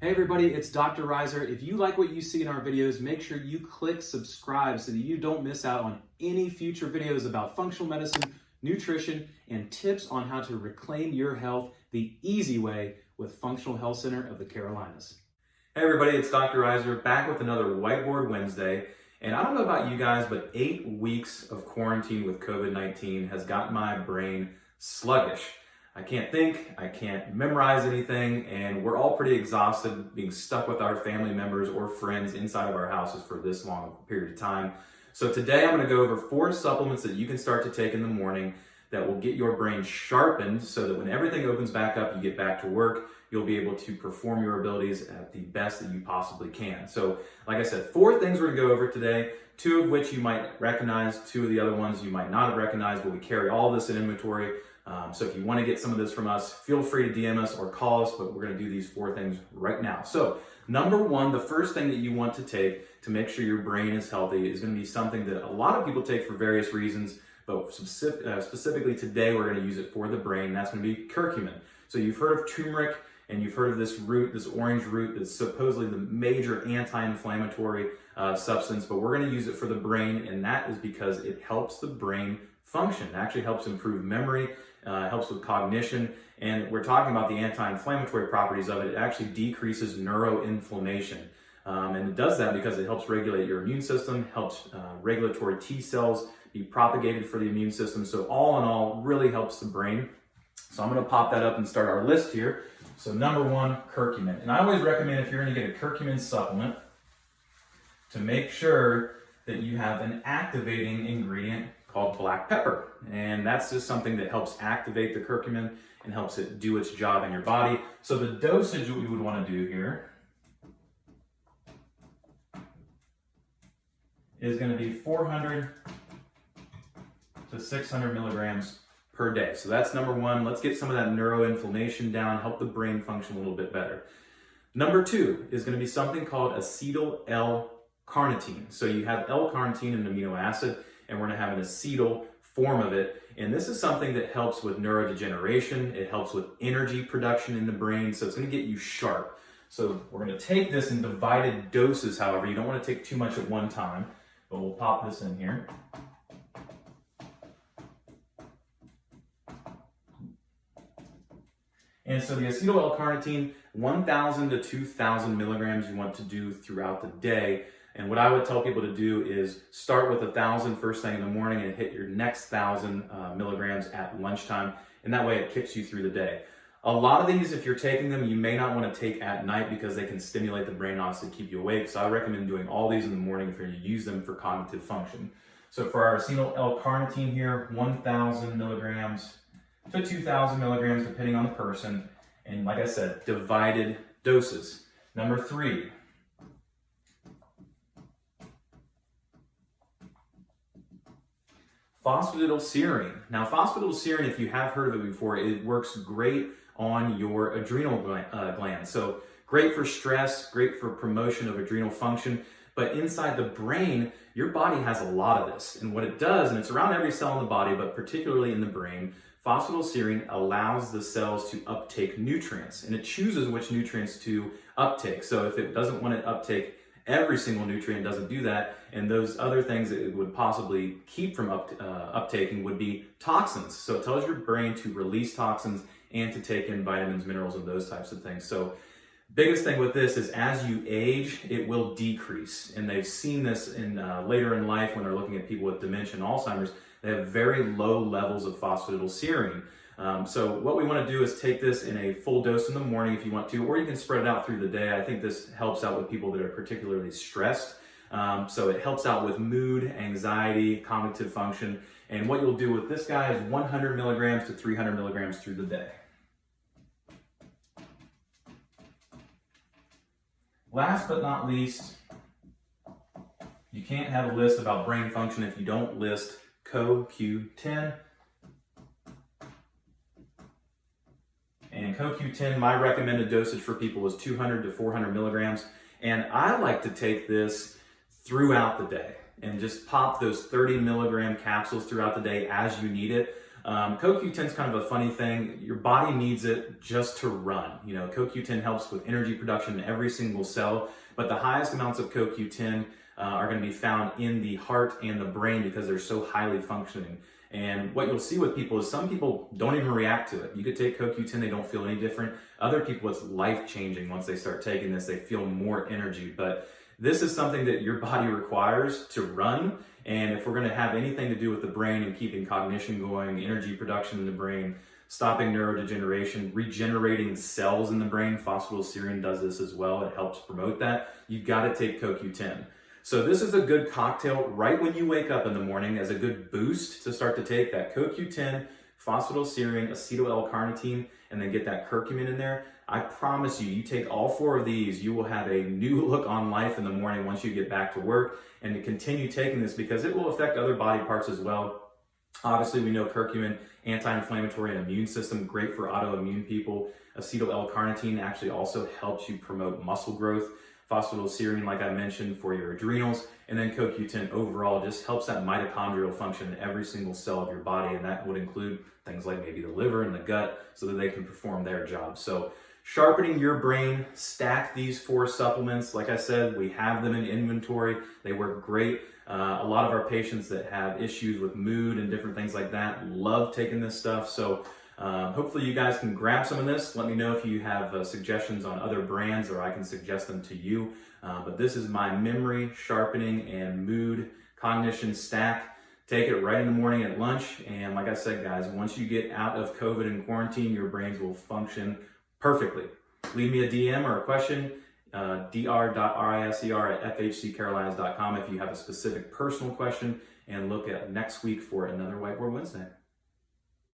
Hey everybody, it's Dr. Reiser. If you like what you see in our videos, make sure you click subscribe so that you don't miss out on any future videos about functional medicine, nutrition, and tips on how to reclaim your health the easy way with Functional Health Center of the Carolinas. Hey everybody, it's Dr. Reiser back with another Whiteboard Wednesday. And I don't know about you guys, but 8 weeks of quarantine with COVID-19 has got my brain sluggish. I can't think, I can't memorize anything, and we're all pretty exhausted being stuck with our family members or friends inside of our houses for this long period of time. So today I'm going to go over 4 supplements that you can start to take in the morning that will get your brain sharpened so that when everything opens back up, you get back to work, you'll be able to perform your abilities at the best that you possibly can. So like I said, 4 things we're going to go over today, 2 of which you might recognize, 2 of the other ones you might not have recognized, but we carry all this in inventory. So if you want to get some of this from us, feel free to DM us or call us, but we're going to do these 4 things right now. So number 1, the first thing that you want to take to make sure your brain is healthy is going to be something that a lot of people take for various reasons, but specifically today we're going to use it for the brain. That's going to be curcumin. So you've heard of turmeric and you've heard of this root, this orange root that's supposedly the major anti-inflammatory substance, but we're going to use it for the brain, and that is because it helps the brain function. It actually helps improve memory, helps with cognition, and we're talking about the anti-inflammatory properties of it. It actually decreases neuroinflammation, and it does that because it helps regulate your immune system, helps regulatory T cells be propagated for the immune system. So all in all, really helps the brain. So I'm going to pop that up and start our list here. So number 1, curcumin. And I always recommend, if you're going to get a curcumin supplement, to make sure that you have an activating ingredient called black pepper. And that's just something that helps activate the curcumin and helps it do its job in your body. So the dosage that we would want to do here is going to be 400 to 600 milligrams per day. So that's number 1. Let's get some of that neuroinflammation down, help the brain function a little bit better. Number 2 is going to be something called acetyl-L-Carnitine. So you have L-carnitine, an amino acid, and we're going to have an acetyl form of it. And this is something that helps with neurodegeneration. It helps with energy production in the brain. So it's going to get you sharp. So we're going to take this in divided doses, however. You don't want to take too much at one time, but we'll pop this in here. And so the acetyl-L-Carnitine, 1,000 to 2,000 milligrams you want to do throughout the day. And what I would tell people to do is start with 1,000 first thing in the morning and hit your next 1,000 milligrams at lunchtime. And that way it kicks you through the day. A lot of these, if you're taking them, you may not want to take at night because they can stimulate the brain, honestly, keep you awake. So I recommend doing all these in the morning if you're going to use them for cognitive function. So for our acetyl-L-Carnitine here, 1,000 milligrams to 2,000 milligrams, depending on the person. And like I said, divided doses. Number 3. Phosphatidylserine. Now, phosphatidylserine, if you have heard of it before, it works great on your adrenal gland. So great for stress, great for promotion of adrenal function. But inside the brain, your body has a lot of this. And what it does, and it's around every cell in the body, but particularly in the brain, phosphatidylserine allows the cells to uptake nutrients. And it chooses which nutrients to uptake. So if it doesn't want to uptake every single nutrient, doesn't do that, and those other things that it would possibly keep from uptaking would be toxins. So it tells your brain to release toxins and to take in vitamins, minerals, and those types of things. So biggest thing with this is as you age, it will decrease. And they've seen this in later in life when they're looking at people with dementia and Alzheimer's. They have very low levels of phosphatidylserine. So what we want to do is take this in a full dose in the morning if you want to, or you can spread it out through the day. I think this helps out with people that are particularly stressed. So it helps out with mood, anxiety, cognitive function. And what you'll do with this guy is 100 milligrams to 300 milligrams through the day. Last but not least, you can't have a list about brain function if you don't list CoQ10. And CoQ10, my recommended dosage for people is 200 to 400 milligrams. And I like to take this throughout the day and just pop those 30 milligram capsules throughout the day as you need it. CoQ10 is kind of a funny thing. Your body needs it just to run. You know, CoQ10 helps with energy production in every single cell, but the highest amounts of CoQ10 are going to be found in the heart and the brain because they're so highly functioning. And what you'll see with people is some people don't even react to it. You could take CoQ10, they don't feel any different. Other people, it's life-changing once they start taking this. They feel more energy. But this is something that your body requires to run. And if we're going to have anything to do with the brain and keeping cognition going, energy production in the brain, stopping neurodegeneration, regenerating cells in the brain, Phosphatidylserine does this as well. It helps promote that. You've got to take CoQ10. So this is a good cocktail right when you wake up in the morning as a good boost to start to take that CoQ10, Phosphatidylserine, Acetyl-L-Carnitine, and then get that curcumin in there. I promise you, you take all 4 of these, you will have a new look on life in the morning once you get back to work, and to continue taking this because it will affect other body parts as well. Obviously, we know curcumin, anti-inflammatory and immune system, great for autoimmune people. Acetyl-L-Carnitine actually also helps you promote muscle growth. Phosphatidylserine, like I mentioned, for your adrenals, and then CoQ10 overall just helps that mitochondrial function in every single cell of your body, and that would include things like maybe the liver and the gut so that they can perform their job. So sharpening your brain, stack these 4 supplements. Like I said, we have them in inventory. They work great. A lot of our patients that have issues with mood and different things like that love taking this stuff. So hopefully you guys can grab some of this. Let me know if you have suggestions on other brands or I can suggest them to you. But this is my memory, sharpening, and mood cognition stack. Take it right in the morning at lunch. And like I said, guys, once you get out of COVID and quarantine, your brains will function perfectly. Leave me a DM or a question, dr.riser@fhccarolines.com if you have a specific personal question, and look at next week for another Whiteboard Wednesday.